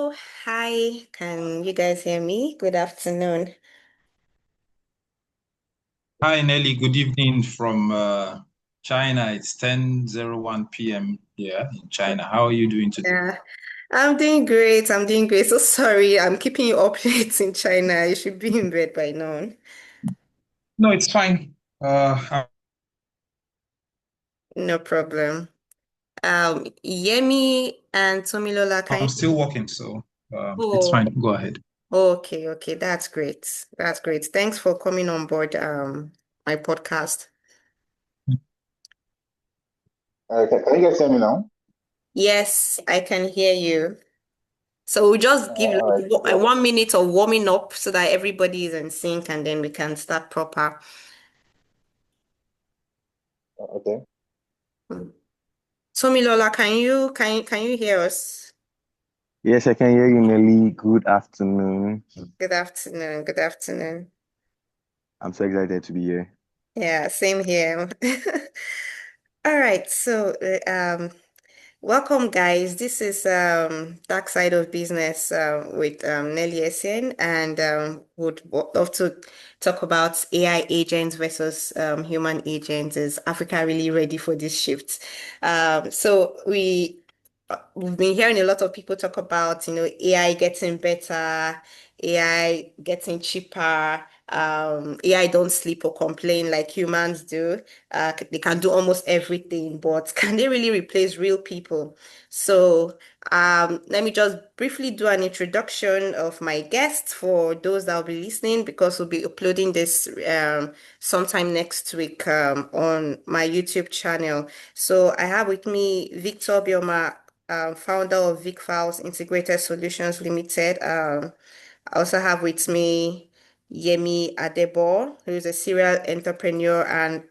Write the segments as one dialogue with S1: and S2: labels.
S1: Hello, hi. Can you guys hear me? Good afternoon.
S2: Hi Nelly, good evening from China. It's 10:01 p.m. here in China. How are you doing today?
S1: Yeah, I'm doing great. I'm doing great. So sorry, I'm keeping you up late in China. You should be in bed by now.
S2: No, it's fine.
S1: No problem. Yemi and Tomilola, can
S2: I'm
S1: you?
S2: still working, so it's
S1: Oh,
S2: fine. Go ahead.
S1: okay, okay. That's great. That's great. Thanks for coming on board, my podcast.
S3: Can you guys hear me now?
S1: Yes, I can hear you. So we'll just give
S3: All right.
S1: like
S3: Yeah.
S1: 1 minute of warming up so that everybody is in sync and then we can start proper.
S3: Okay.
S1: Tomilola, can you hear us?
S4: Yes, I can hear you, Nelly. Good afternoon.
S1: Good afternoon. Good afternoon.
S4: I'm so excited to be here.
S1: Yeah, same here. All right, so welcome, guys. This is Dark Side of Business with Nelly Essien, and would love to talk about AI agents versus human agents. Is Africa really ready for this shift? So we've been hearing a lot of people talk about, AI getting better, AI getting cheaper. AI don't sleep or complain like humans do. They can do almost everything, but can they really replace real people? So, let me just briefly do an introduction of my guests for those that will be listening because we'll be uploading this sometime next week on my YouTube channel. So, I have with me Victor Bioma, founder of Vic Files Integrated Solutions Limited. I also have with me Yemi Adebo, who is a serial entrepreneur and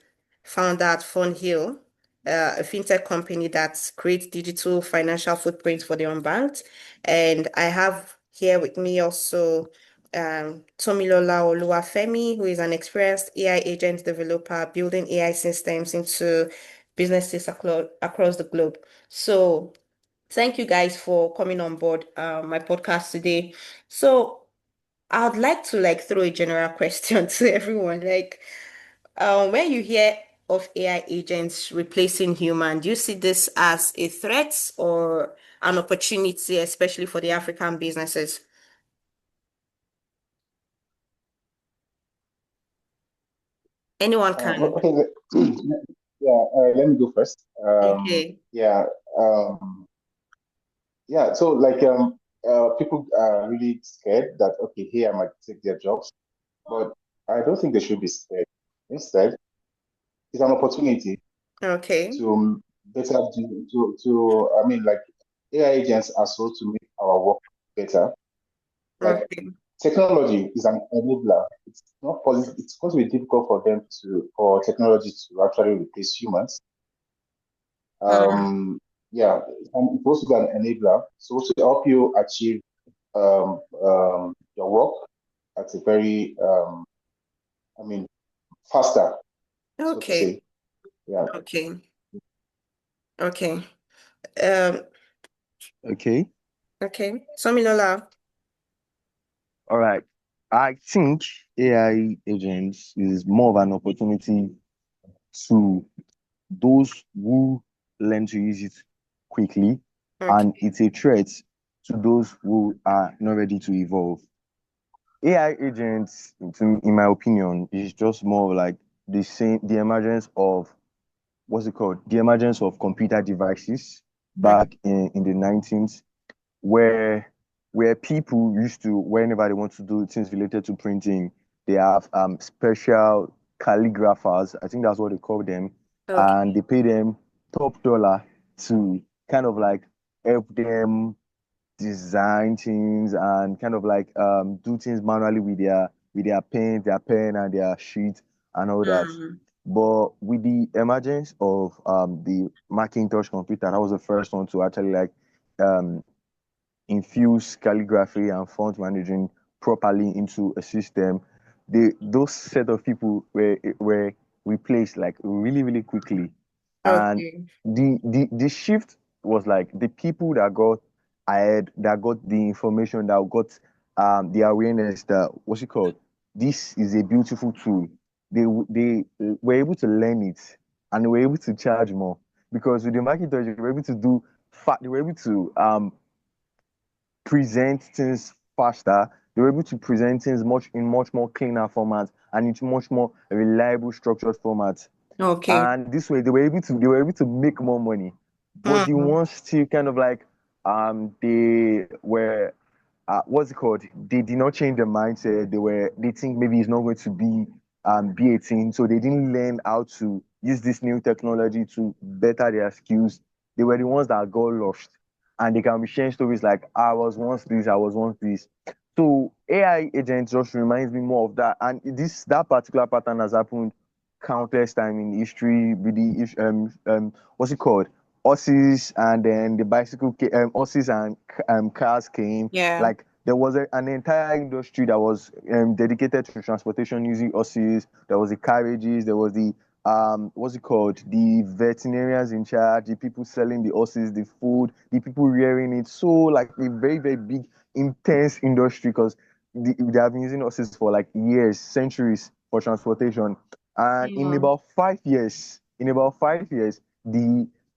S1: founder at Hill, a fintech company that creates digital financial footprints for the unbanked. And I have here with me also Tomilola Oluwafemi, who is an experienced AI agent developer building AI systems into businesses across the globe. So thank you guys for coming on board my podcast today. So I'd like to throw a general question to everyone. When you hear of AI agents replacing human, do you see this as a threat or an opportunity, especially for the African businesses? Anyone can.
S3: Okay. Yeah. Let me go first.
S1: Okay.
S3: Yeah. Yeah. So people are really scared that okay, here I might take their jobs, but I don't think they should be scared. Instead, it's an opportunity
S1: Okay.
S3: to better do to. I mean, like AI agents are so to make our work better. Like
S1: Okay.
S3: technology is an enabler. It's not possible. It's going to be difficult for them for technology to actually replace humans.
S1: Mm,
S3: Yeah, it's supposed to be an enabler, supposed to help you achieve your work at a very, I mean, faster, so to
S1: okay.
S3: say. Yeah.
S1: Okay. Okay. Um,
S4: Okay.
S1: okay. Somilola.
S4: All right. I think AI agents is more of an opportunity to those who learn to use it quickly, and
S1: Okay.
S4: it's a threat to those who are not ready to evolve. AI agents, in my opinion, is just more of like the emergence of what's it called? The emergence of computer devices
S1: Okay.
S4: back in the 19th, where people used to, whenever they want to do things related to printing, they have special calligraphers, I think that's what they call them, and
S1: Okay.
S4: they pay them top dollar to kind of like help them design things and kind of like do things manually with their pen, and their sheet and all that.
S1: Mm,
S4: But with the emergence of the Macintosh computer, that was the first one to actually like um, infuse calligraphy and font managing properly into a system. Those set of people were replaced like really really quickly, and
S1: okay.
S4: the shift was like the people that got ahead, that got the information, that got the awareness that, what's it called? This is a beautiful tool. They were able to learn it, and they were able to charge more, because with the marketers, they were able to do they were able to present things faster. They were able to present things much more cleaner format, and it's much more reliable, structured format.
S1: Okay.
S4: And this way, they were able to make more money. But the
S1: Mm.
S4: ones still kind of like they were what's it called? They did not change their mindset. They think maybe it's not going to be B18, so they didn't learn how to use this new technology to better their skills. They were the ones that got lost, and they can be sharing stories like, I was once this, I was once this. So AI agents just reminds me more of that, and that particular pattern has happened countless time in history with the what's it called? Horses, and then the horses and cars came.
S1: Yeah.
S4: Like there was an entire industry that was dedicated to transportation using horses. There was the carriages. There was the what's it called? The veterinarians in charge, the people selling the horses, the food, the people rearing it. So like a very big, intense industry, because they have been using horses for like years, centuries for transportation. And
S1: Mm.
S4: in about 5 years,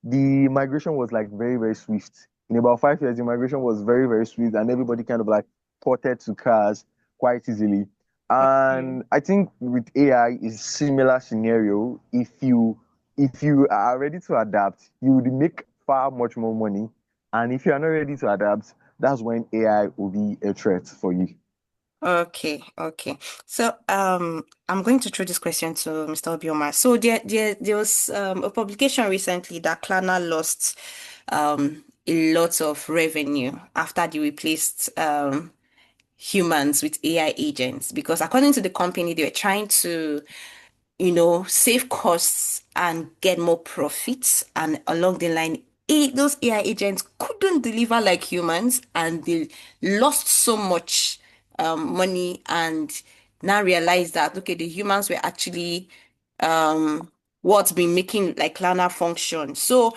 S4: the migration was like very swift. In about 5 years, the migration was very swift, and everybody kind of like ported to cars quite easily.
S1: Okay.
S4: And I think with AI is similar scenario. If you are ready to adapt, you would make far much more money. And if you are not ready to adapt, that's when AI will be a threat for you.
S1: Okay, okay. So I'm going to throw this question to Mr. Obioma. So there was a publication recently that Klarna lost a lot of revenue after they replaced humans with AI agents, because according to the company, they were trying to save costs and get more profits. And along the line, those AI agents couldn't deliver like humans, and they lost so much money, and now realize that, okay, the humans were actually what's been making like Lana function. So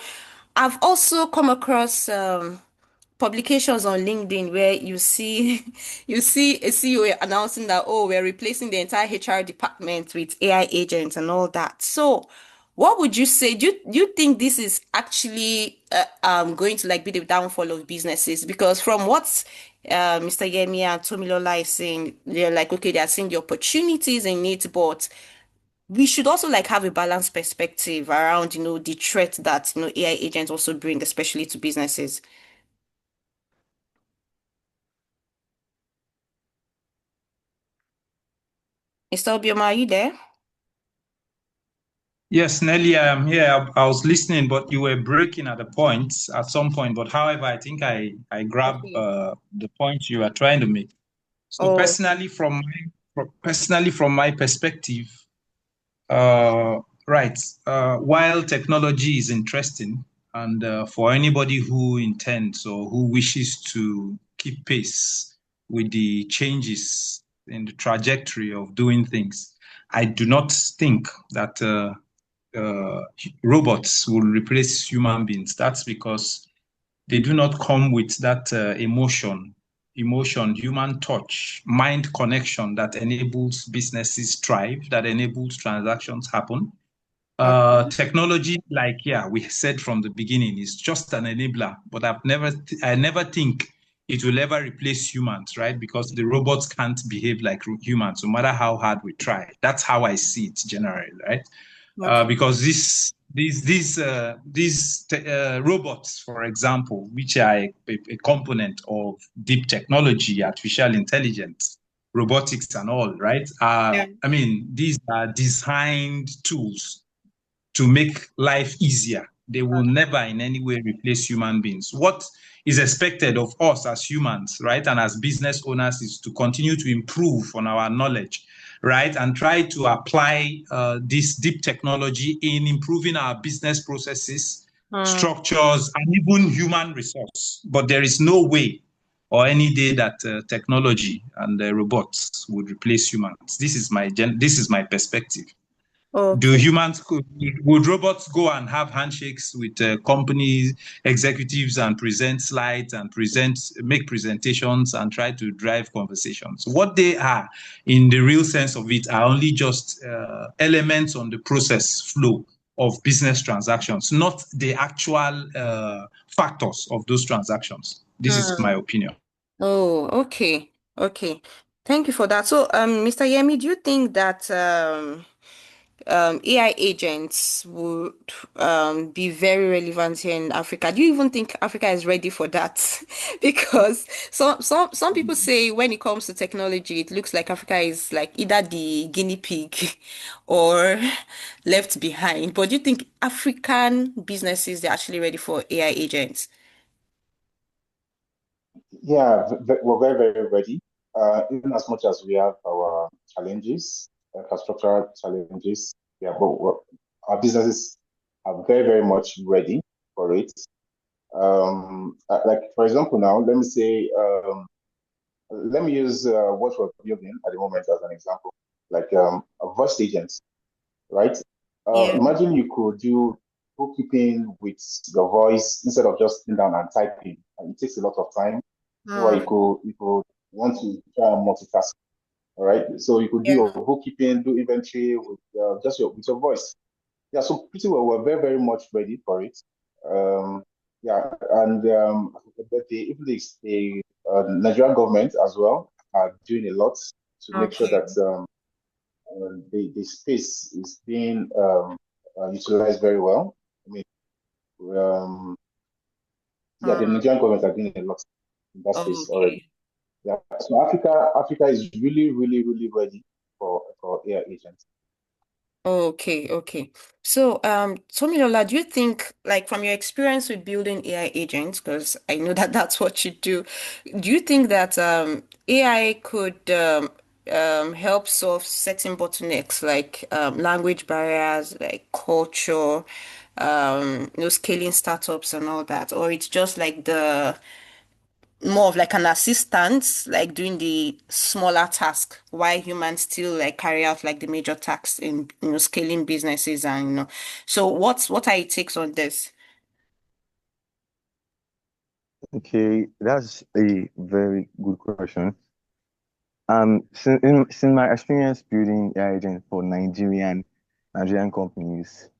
S1: I've also come across publications on LinkedIn where you see a CEO announcing that, oh, we're replacing the entire HR department with AI agents and all that. So what would you say? Do you think this is actually going to like be the downfall of businesses? Because from what Mr. Yemi and Tomilola is saying, they're like, okay, they're seeing the opportunities in it, but we should also like have a balanced perspective around, the threat that, AI agents also bring, especially to businesses. Mr. Obioma, are you there?
S2: Yes, Nelly, I am here. I was listening, but you were breaking at the point at some point. But however, I think I grabbed
S1: Okay.
S2: the point you are trying to make. So
S1: Oh,
S2: personally from my perspective, uh, right, while technology is interesting, and for anybody who intends or who wishes to keep pace with the changes in the trajectory of doing things, I do not think that uh, robots will replace human beings. That's because they do not come with that emotion, human touch, mind connection that enables businesses thrive, that enables transactions happen.
S1: okay.
S2: Technology, like we said from the beginning, is just an enabler. But I never think it will ever replace humans, right? Because the robots can't behave like humans, no matter how hard we try. That's how I see it generally, right?
S1: Okay.
S2: Because these robots, for example, which are a component of deep technology, artificial intelligence, robotics, and all, right?
S1: Yeah.
S2: I mean, these are designed tools to make life easier. They will never in any way replace human beings. What is expected of us as humans, right, and as business owners is to continue to improve on our knowledge, right, and try to apply this deep technology in improving our business processes,
S1: Hmm.
S2: structures, and even human resource. But there is no way or any day that technology and robots would replace humans. This is my perspective. Do
S1: Okay.
S2: humans, would robots go and have handshakes with companies, executives and present slides and make presentations and try to drive conversations? What they are, in the real sense of it, are only just elements on the process flow of business transactions, not the actual factors of those transactions. This is my
S1: Hmm.
S2: opinion.
S1: Oh, okay. Okay. Thank you for that. So, Mr. Yemi, do you think that AI agents would be very relevant here in Africa? Do you even think Africa is ready for that? Because some people say when it comes to technology, it looks like Africa is like either the guinea pig or left behind. But do you think African businesses are actually ready for AI agents?
S3: Yeah, we're very, very ready. Even as much as we have our challenges, infrastructural challenges, yeah, but our businesses are very, very much ready for it. Like for example, now let me use what we're building at the moment as an example, like a voice agent, right?
S1: Yeah.
S3: Imagine you could do bookkeeping with your voice instead of just sitting down and typing. And it takes a lot of time. So
S1: Hmm.
S3: you could want to try and multitask. All right. So you could do
S1: Yeah.
S3: your bookkeeping, do inventory with just with your voice. Yeah. So pretty well, we're very very much ready for it. Um, yeah, and but even the Nigerian government as well are doing a lot to make sure
S1: Okay.
S3: that the space is being utilized very well. I mean, um, yeah, the
S1: Hmm.
S3: Nigerian government are doing a lot in that space already.
S1: Okay.
S3: Yeah, so Africa is really, really, really ready for AI agents.
S1: Okay, okay. So, Tomilola, do you think, like, from your experience with building AI agents, because I know that that's what you do you think that AI could help solve certain bottlenecks like language barriers, like culture, scaling startups and all that, or it's just like the more of like an assistant, like doing the smaller task, while humans still like carry out like the major tasks in scaling businesses and So what are your takes on this?
S4: Okay, that's a very good question. Since my experience building AI agents for Nigerian companies,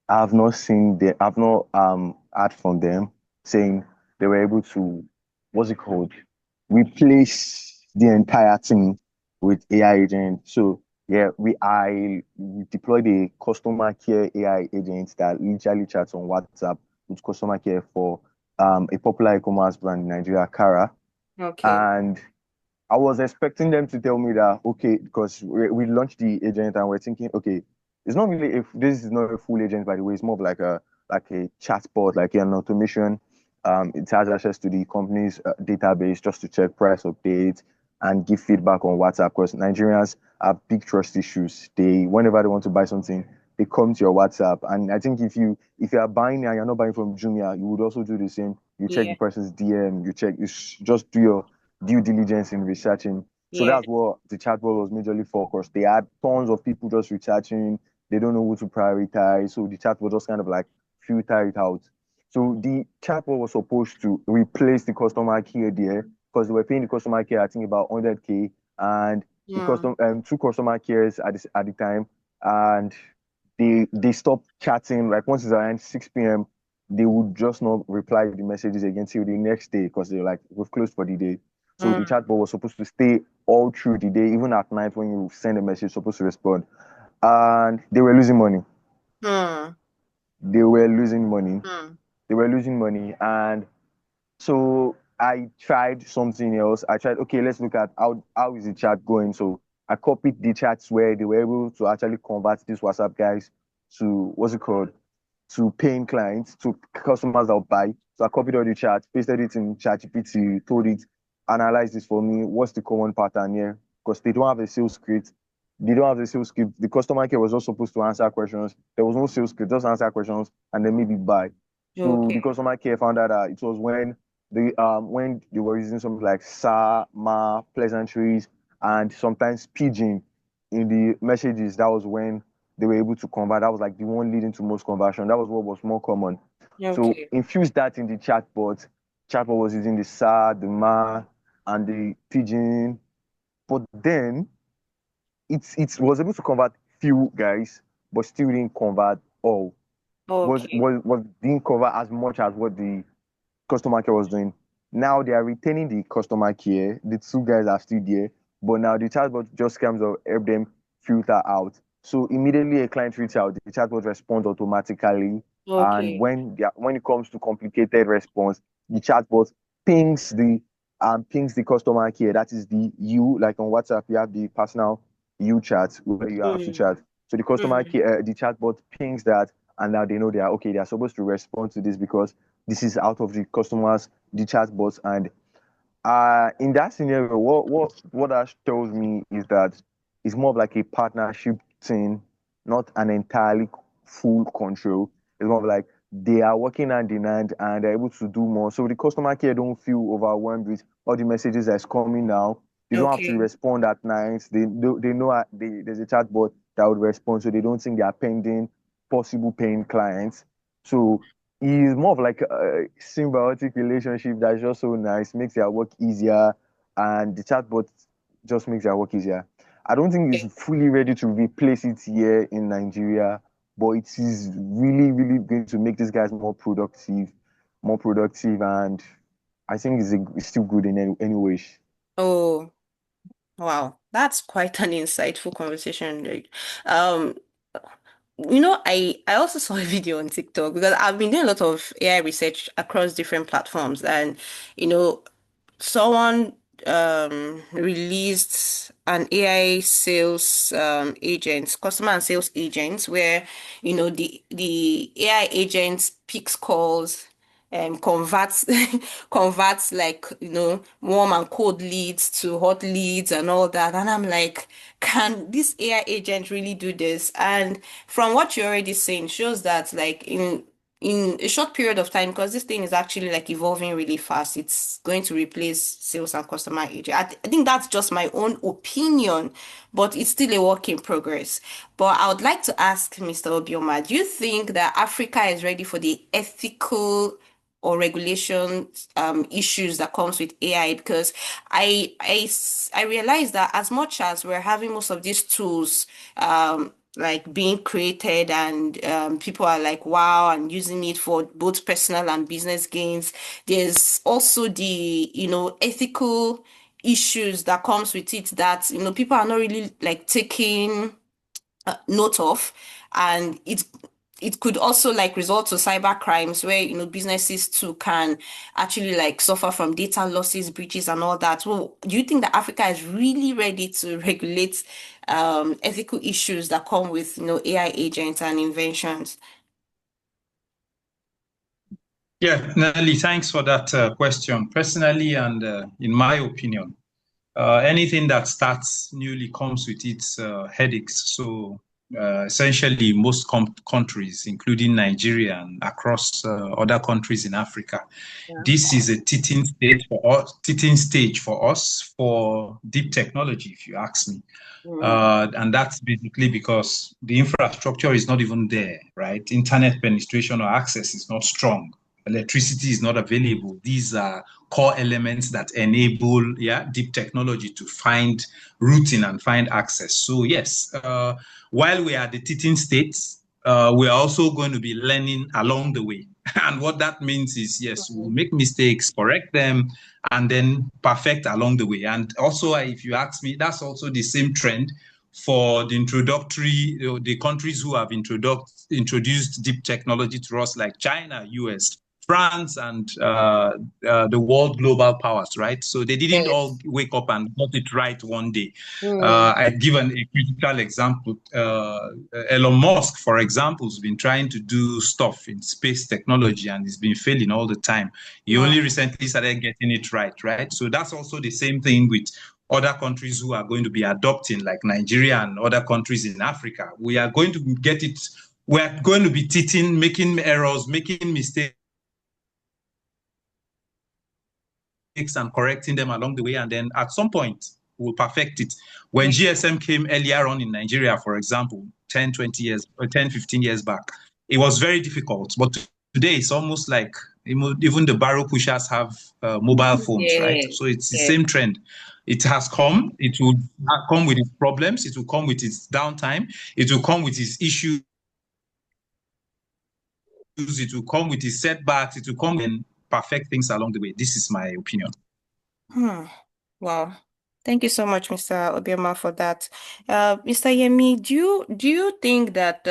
S4: I've not heard from them saying they were able to, what's it called, replace the entire team with AI agent. So yeah, we deployed a customer care AI agent that literally chats on WhatsApp with customer care for a popular e-commerce brand in Nigeria, Kara.
S1: Okay.
S4: And I was expecting them to tell me that, okay, because we launched the agent and we're thinking, okay, it's not really, if this is not a full agent, by the way, it's more of like a chatbot, like an automation. It has access to the company's database just to check price updates and give feedback on WhatsApp, because Nigerians have big trust issues. Whenever they want to buy something, they come to your WhatsApp. And I think if you are buying and you're not buying from Jumia, you would also do the same. You check
S1: Yeah.
S4: the person's DM, just do your due diligence in researching. So
S1: Yeah.
S4: that's what the chatbot was majorly focused. They had tons of people just researching. They don't know who to prioritize. So the chatbot just kind of like filter it out. So the chatbot was supposed to replace the customer care there because they were paying the customer care, I think about 100K, and the
S1: Hmm.
S4: two customer cares at the time, and they stopped chatting. Like once it's around 6 p.m., they would just not reply the messages again till the next day because they're like, we've closed for the day. So the
S1: Hmm.
S4: chatbot was supposed to stay all through the day, even at night when you send a message, supposed to respond. And they were losing money.
S1: Hmm.
S4: They were losing money.
S1: Hmm.
S4: They were losing money. And so I tried something else. I tried, okay, let's look at how is the chat going. So I copied the chats where they were able to actually convert these WhatsApp guys to what's it called? To paying clients, to customers that will buy. So I copied all the chats, pasted it in ChatGPT, told it, analyze this for me. What's the common pattern here? Because they don't have a sales script. They don't have the sales script. The customer care was not supposed to answer questions. There was no sales script, just answer questions and then maybe buy. So the
S1: Okay.
S4: customer care found out that it was when they were using something like sa, ma, pleasantries, and sometimes pigeon in the messages. That was when they were able to convert. That was like the one leading to most conversion. That was what was more common. So
S1: Okay.
S4: infuse that in the chatbot. Chatbot was using the sa, the ma, and the pigeon. But then it was able to convert few guys, but still didn't convert all.
S1: Okay.
S4: Didn't cover as much as what the customer care was doing. Now they are retaining the customer care. The two guys are still there, but now the chatbot just comes to help them filter out. So immediately a client reaches out, the chatbot responds automatically. And
S1: Okay.
S4: when it comes to complicated response, the chatbot pings the customer care. That is the you, like on WhatsApp, you have the personal you chat where you have to
S1: Mm,
S4: chat. So the customer
S1: mm,
S4: care, the chatbot pings that, and now they know they are okay. They are supposed to respond to this because this is out of the customers, the chatbots, and in that scenario, what that tells me is that it's more of like a partnership thing, not an entirely full control. It's more of like they are working hand in hand and they're able to do more. So the customer care don't feel overwhelmed with all the messages that's coming now. They don't have to
S1: okay.
S4: respond at night. They know there's a chatbot that would respond, so they don't think they are pending possible paying clients. So it's more of like a symbiotic relationship that's just so nice, makes their work easier, and the chatbot just makes their work easier. I don't think it's
S1: Okay.
S4: fully ready to replace it here in Nigeria, but it is really, really going to make these guys more productive, and I think it's still good in any way.
S1: Oh, wow. That's quite an insightful conversation. Um, I also saw a video on TikTok because I've been doing a lot of AI research across different platforms, and you know, someone released an AI sales agent, customer and sales agents, where the AI agent picks calls, converts converts like warm and cold leads to hot leads and all that. And I'm like, can this AI agent really do this? And from what you're already saying, shows that like in a short period of time, because this thing is actually like evolving really fast, it's going to replace sales and customer agent. I think that's just my own opinion, but it's still a work in progress. But I would like to ask Mr. Obioma, do you think that Africa is ready for the ethical or regulation issues that comes with AI? Because I realize that as much as we're having most of these tools like being created and people are like wow and using it for both personal and business gains, there's also the ethical issues that comes with it that people are not really like taking note of, and it could also like result to cyber crimes where businesses too can actually like suffer from data losses, breaches, and all that. Well, do you think that Africa is really ready to regulate ethical issues that come with AI agents and inventions?
S2: Yeah, Nelly, thanks for that question. Personally, and in my opinion, anything that starts newly comes with its headaches. So essentially, most countries, including Nigeria and across other countries in Africa,
S1: Yeah.
S2: this is a teething stage for us for deep technology, if you ask me.
S1: Mm,
S2: And that's basically because the infrastructure is not even there, right? Internet penetration or access is not strong. Electricity is not available. These are core elements that enable, deep technology to find routing and find access. So yes, while we are at the teething states, we are also going to be learning along the way. And what that means is, yes, we'll make mistakes, correct them, and then perfect along the way. And also, if you ask me, that's also the same trend for the introductory, the countries who have introduced deep technology to us, like China, US, France, and the world global powers, right? So they didn't all
S1: yes.
S2: wake up and got it right one day.
S1: Mm,
S2: I give a critical example. Elon Musk, for example, has been trying to do stuff in space technology and he's been failing all the time. He
S1: wow.
S2: only recently started getting it right? So that's also the same thing with other countries who are going to be adopting, like Nigeria and other countries in Africa. We are going to get it. We are going to be teething, making errors, making mistakes, and correcting them along the way. And then at some point, will perfect it. When GSM came earlier on in Nigeria, for example, 10, 20 years or 10, 15 years back, it was very difficult. But today it's almost like even the barrel pushers have mobile phones, right? So it's the same trend. It has come. It will come with its problems. It will come with its downtime. It will come with its issues. It will come with its setbacks. It will come and perfect things along the way. This is my opinion.
S1: Wow. Thank you so much, Mr. Obioma, for that. Mr. Yemi, do you think that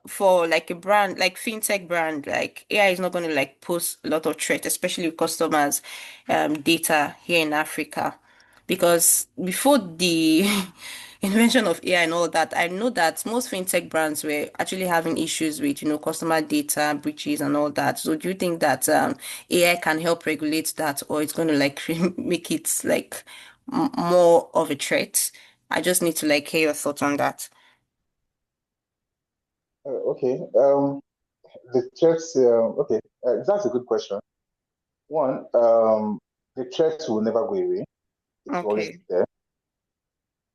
S1: for like a brand like fintech brand, like AI is not going to like pose a lot of threat, especially with customers data here in Africa? Because before the invention of AI and all that, I know that most fintech brands were actually having issues with, customer data breaches and all that. So do you think that AI can help regulate that, or it's going to like make it like more of a threat? I just need to like hear your thoughts on that.
S3: Okay. The threats. Okay, that's a good question. One, the threats will never go away. It will always
S1: Okay.
S3: be there.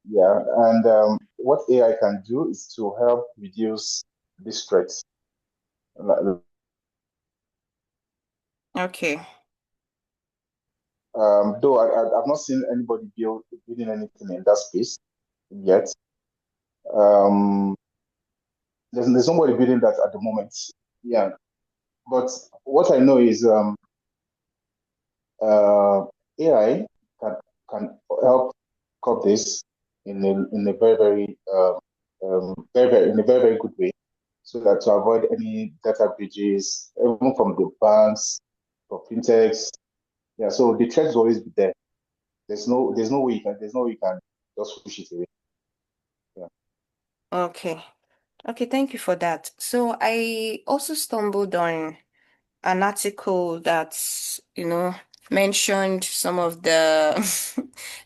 S3: Yeah, and what AI can do is to help reduce these threats.
S1: Okay.
S3: Though I've not seen anybody building anything in that space yet. Um, there's nobody building that at the moment. Yeah, but what I know is AI can help curb this in a very good way, so that to avoid any data breaches, even from the banks, from fintechs. Yeah, so the threat will always be there. There's no way you can just push it away. Yeah.
S1: Okay. Okay, thank you for that. So I also stumbled on an article that, mentioned some of the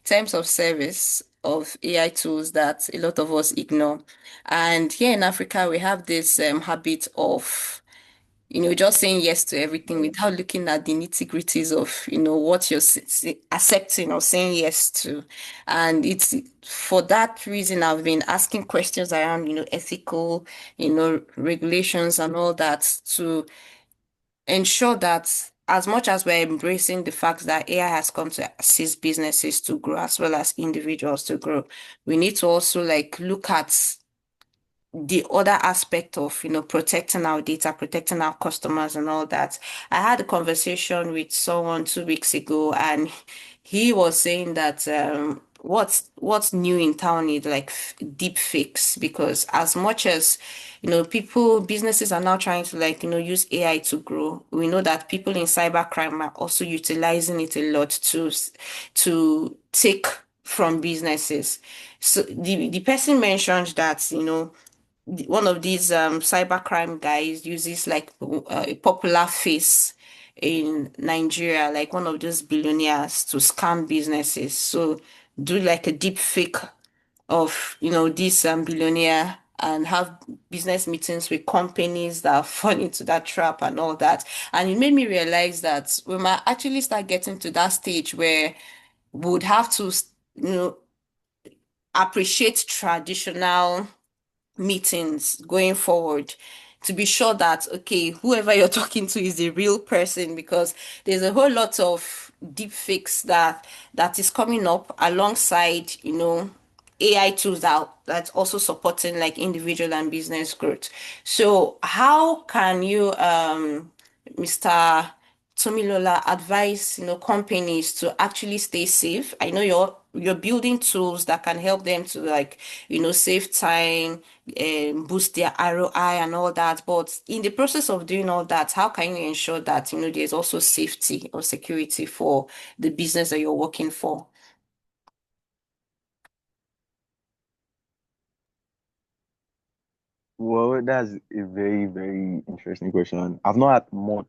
S1: terms of service of AI tools that a lot of us ignore. And here in Africa, we have this habit of just saying yes to everything without looking at the nitty-gritties of, what you're accepting or saying yes to. And it's for that reason I've been asking questions around, ethical, regulations and all that to ensure that as much as we're embracing the fact that AI has come to assist businesses to grow as well as individuals to grow, we need to also like look at the other aspect of, protecting our data, protecting our customers and all that. I had a conversation with someone 2 weeks ago, and he was saying that what's new in town is like deep fakes, because as much as businesses are now trying to like use AI to grow, we know that people in cybercrime are also utilizing it a lot to take from businesses. So the person mentioned that one of these cybercrime guys uses like a popular face in Nigeria, like one of those billionaires, to scam businesses. So do like a deep fake of this billionaire and have business meetings with companies that fall into that trap and all that. And it made me realize that we might actually start getting to that stage where we would have to appreciate traditional meetings going forward to be sure that okay, whoever you're talking to is a real person, because there's a whole lot of deep fakes that is coming up alongside AI tools that's also supporting like individual and business growth. So how can you Mr. Tomilola advise companies to actually stay safe? I know you're building tools that can help them to like save time, boost their ROI and all that. But in the process of doing all that, how can you ensure that there's also safety or security for the business that you're working for?
S4: Well, that's a very, very interesting question. I've not had much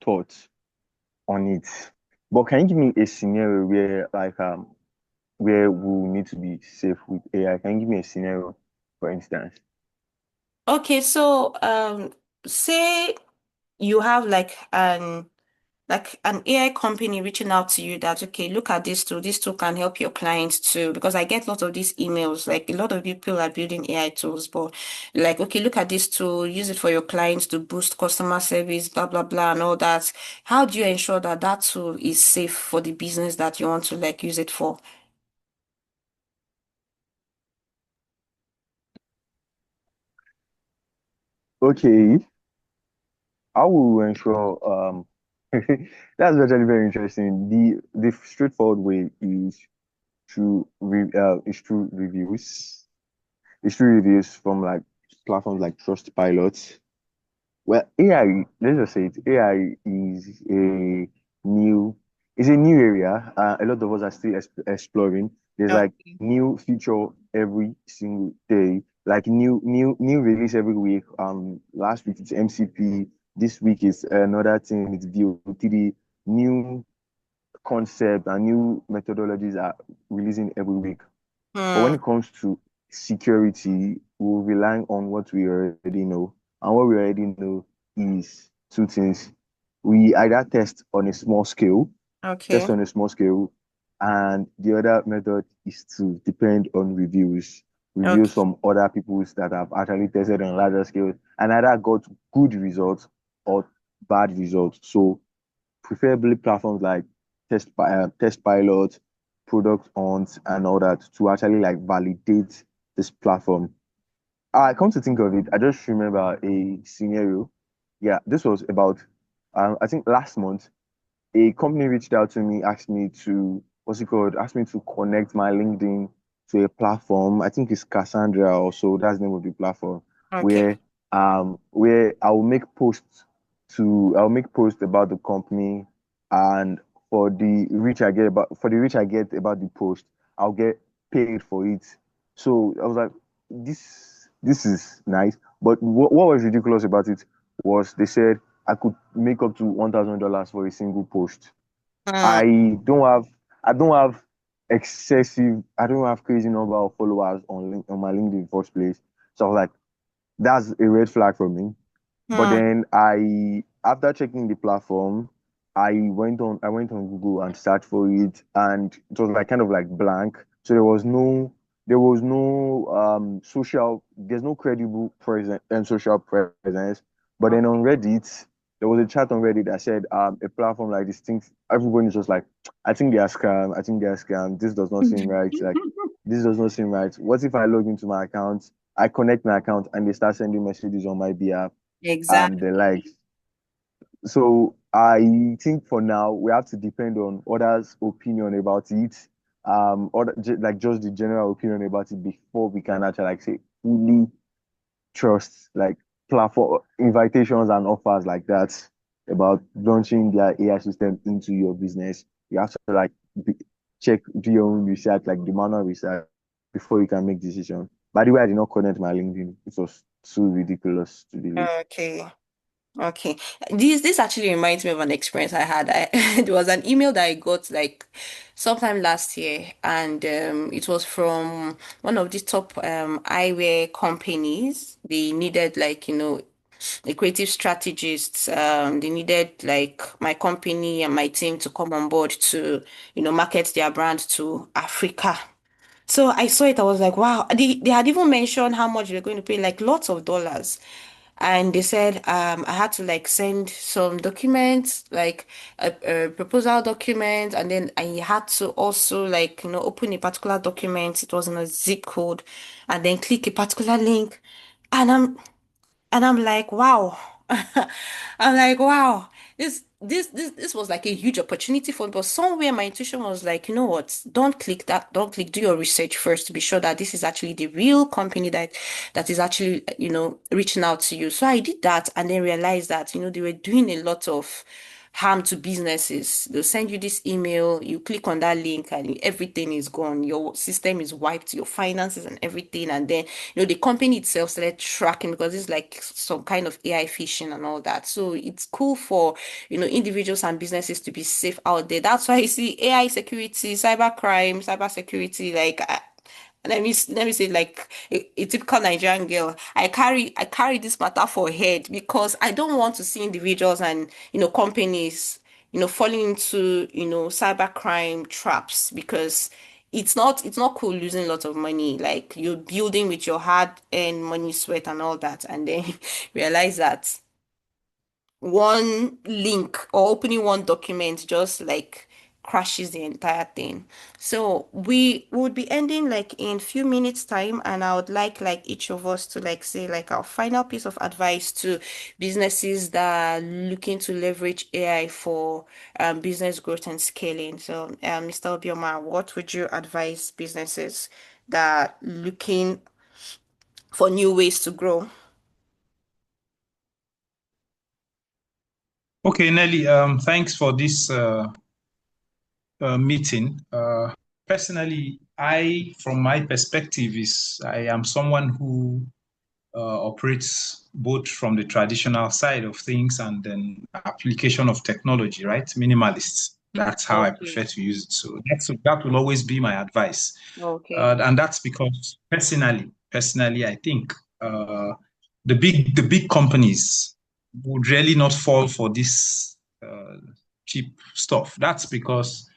S4: thought on it. But can you give me a scenario where where we need to be safe with AI? Can you give me a scenario, for instance?
S1: Okay, so say you have like an like an AI company reaching out to you that, okay, look at this tool can help your clients too. Because I get lots of these emails, like a lot of people are building AI tools, but like, okay, look at this tool, use it for your clients to boost customer service, blah, blah, blah, and all that. How do you ensure that that tool is safe for the business that you want to like use it for?
S4: Okay, I will ensure that's actually very interesting. The straightforward way is through reviews. It's through reviews from like platforms like Trustpilot. Well, AI, let's just say it, AI is new, is a new area. A lot of us are still exploring. There's like
S1: Okay.
S4: new feature every single day, like new release every week. Last week it's MCP. This week is another thing. It's VO3. New concept and new methodologies are releasing every week. But when
S1: Hmm.
S4: it comes to security, we're relying on what we already know. And what we already know is two things. We either
S1: Okay.
S4: test on a small scale, and the other method is to depend on reviews
S1: Okay.
S4: from other people that have actually tested on a larger scale and either got good results or bad results. So preferably platforms like test pilot, product hunt, and all that to actually like validate this platform. I come to think of it, I just remember a scenario. Yeah, this was about I think last month a company reached out to me, asked me to, what's it called? Asked me to connect my LinkedIn to a platform. I think it's Cassandra or so. That's the name of the platform
S1: Okay.
S4: where I'll make posts about the company, and for the reach I get about the post, I'll get paid for it. So I was like, this is nice. But what was ridiculous about it was they said I could make up to $1,000 for a single post.
S1: Hmm.
S4: I don't have I don't have I don't have crazy number of followers on my LinkedIn in first place. So I was like, that's a red flag for me. But
S1: Hmm.
S4: then after checking the platform, I went on Google and searched for it, and it was like kind of like blank. So there was no there's no credible present and social presence. But then on Reddit, there was a chat on Reddit that said a platform like this thinks everyone is just like, I think they are scam, I think they are scam. This does not seem right. Like this does not seem right. What if I log into my account, I connect my account and they start sending messages on my behalf and the
S1: Exactly.
S4: likes. So I think for now we have to depend on others' opinion about it, like just the general opinion about it before we can actually like say fully trust like platform invitations and offers like that about launching their AI system into your business. You have to like be, do your own research, like the manual research, before you can make decision. By the way, I did not connect my LinkedIn. It was too ridiculous to delete.
S1: Okay. Okay. This actually reminds me of an experience I had. There was an email that I got like sometime last year, and it was from one of the top eyewear companies. They needed like, a creative strategist. They needed like my company and my team to come on board to, market their brand to Africa. So I saw it, I was like, wow. They had even mentioned how much they're going to pay, like lots of dollars. And they said I had to like send some documents, like a proposal document, and then I had to also like, open a particular document. It was in a zip code, and then click a particular link. And I'm like, wow. I'm like, wow. This was like a huge opportunity for me. But somewhere my intuition was like, you know what? Don't click that. Don't click. Do your research first to be sure that this is actually the real company that is actually, reaching out to you. So I did that and then realized that, they were doing a lot of harm to businesses. They'll send you this email, you click on that link, and everything is gone. Your system is wiped, your finances and everything. And then, the company itself started tracking because it's like some kind of AI phishing and all that. So it's cool for, individuals and businesses to be safe out there. That's why you see AI security, cyber crime, cyber security, like let me say like a typical Nigerian girl. I carry this matter for head because I don't want to see individuals and companies falling into, cybercrime traps because it's not cool losing a lot of money. Like you're building with your hard-earned money, sweat and all that, and then realize that one link or opening one document just like crashes the entire thing. So we would be ending like in few minutes time, and I would like each of us to like say like our final piece of advice to businesses that are looking to leverage AI for business growth and scaling. So Mr. Obioma, what would you advise businesses that are looking for new ways to grow?
S2: Okay, Nelly, thanks for this meeting. Personally, from my perspective, I am someone who operates both from the traditional side of things and then application of technology, right? Minimalists. That's how I
S1: Okay.
S2: prefer to use it. So that will always be my advice.
S1: Okay.
S2: And that's because personally, I think the big companies would really not fall for this cheap stuff. That's because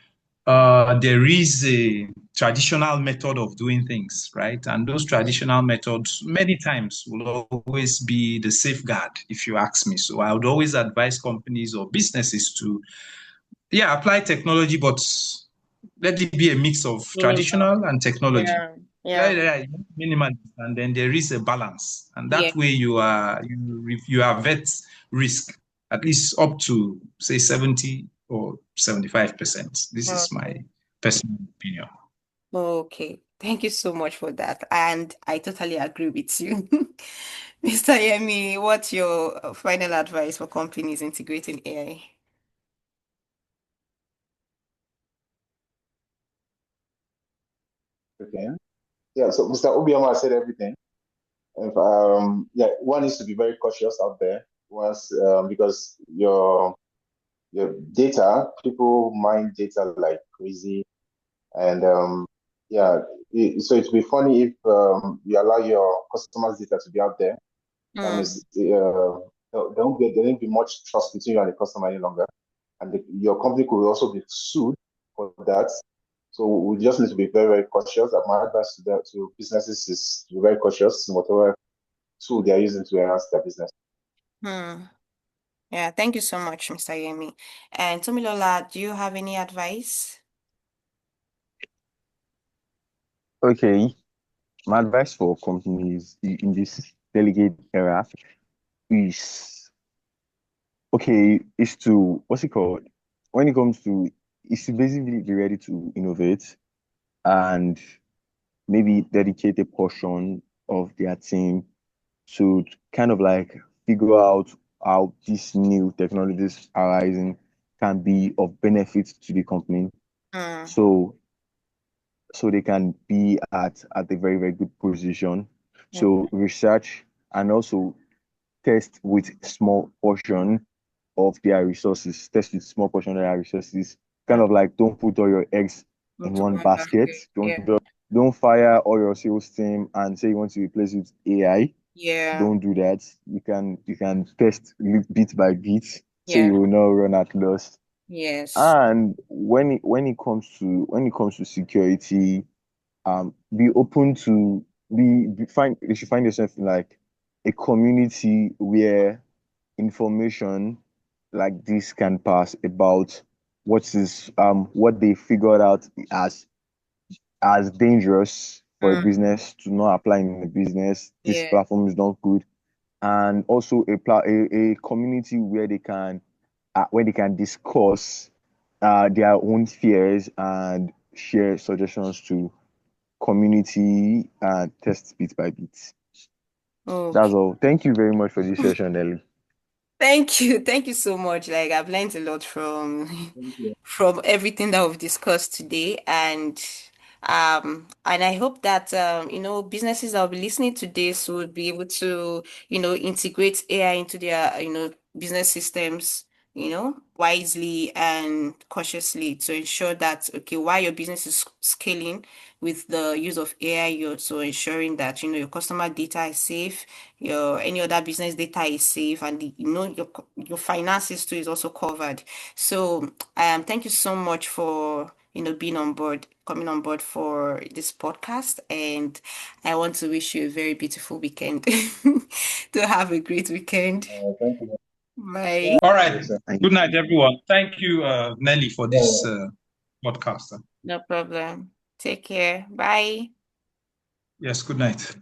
S2: there is a traditional method of doing things, right? And those traditional methods many times will always be the safeguard, if you ask me. So I would always advise companies or businesses to, yeah, apply technology, but let it be a mix of
S1: Minimal.
S2: traditional and technology.
S1: Yeah.
S2: Yeah,
S1: Yeah.
S2: yeah, minimal, and then there is a balance, and
S1: Yeah.
S2: that way you are vet risk at least up to say 70 or 75%. This is my
S1: Okay.
S2: personal opinion.
S1: Okay. Thank you so much for that. And I totally agree with you. Mr. Yemi, what's your final advice for companies integrating AI?
S3: Okay. Yeah. So Mr. Obioma said everything. If, yeah, one needs to be very cautious out there once because your data, people mine data like crazy, and yeah, so it would be funny if you allow your customers' data to be out there. That
S1: Hmm.
S3: means there won't be much trust between you and the customer any longer, and your company could also be sued for that. So we just need to be very, very cautious. My advice to businesses is to be very cautious in whatever tool they are using to enhance their business.
S1: Hmm. Yeah, thank you so much, Mr. Yemi. And Tomilola, do you have any advice?
S4: Okay, my advice for companies in this delegate era is is to what's it called? When it comes to is to basically be ready to innovate and maybe dedicate a portion of their team to kind of like figure out how these new technologies arising can be of benefit to the company.
S1: Hmm.
S4: So they can be at a very, very good position. So
S1: Okay.
S4: research and also test with small portion of their resources, test with small portion of their resources. Kind
S1: Hmm.
S4: of like don't put all your eggs in
S1: Into
S4: one
S1: one
S4: basket.
S1: basket. Yeah.
S4: Don't fire all your sales team and say you want to replace it with AI.
S1: Yeah.
S4: Don't do that. You can test bit by bit so
S1: Yeah.
S4: you will not run at loss.
S1: Yes.
S4: And when it comes to security, be open to find you should find yourself in like a community where information like this can pass about what they figured out as dangerous for a
S1: Hmm.
S4: business to not apply in the business. This
S1: Yeah.
S4: platform is not good, and also a community where they can discuss their own fears and share suggestions to community and test bit by bit. That's
S1: Okay.
S4: all. Thank you very much for this session, Nelly.
S1: Thank you. Thank you so much. Like I've learned a lot from
S3: Thank you.
S1: from everything that we've discussed today, and I hope that businesses that will be listening to this will be able to integrate AI into their business systems wisely and cautiously to ensure that, okay, while your business is scaling with the use of AI, you're also ensuring that, your customer data is safe, your any other business data is safe, and your finances too is also covered. So, thank you so much for, being on board, coming on board for this podcast. And I want to wish you a very beautiful weekend. To have a great weekend.
S3: Thank you.
S1: Bye.
S3: Yeah,
S2: All right.
S3: yes, sir.
S2: Good night, everyone. Thank you, Nelly, for this
S3: Yeah.
S2: podcast.
S1: No problem. Take care. Bye.
S2: Yes, good night.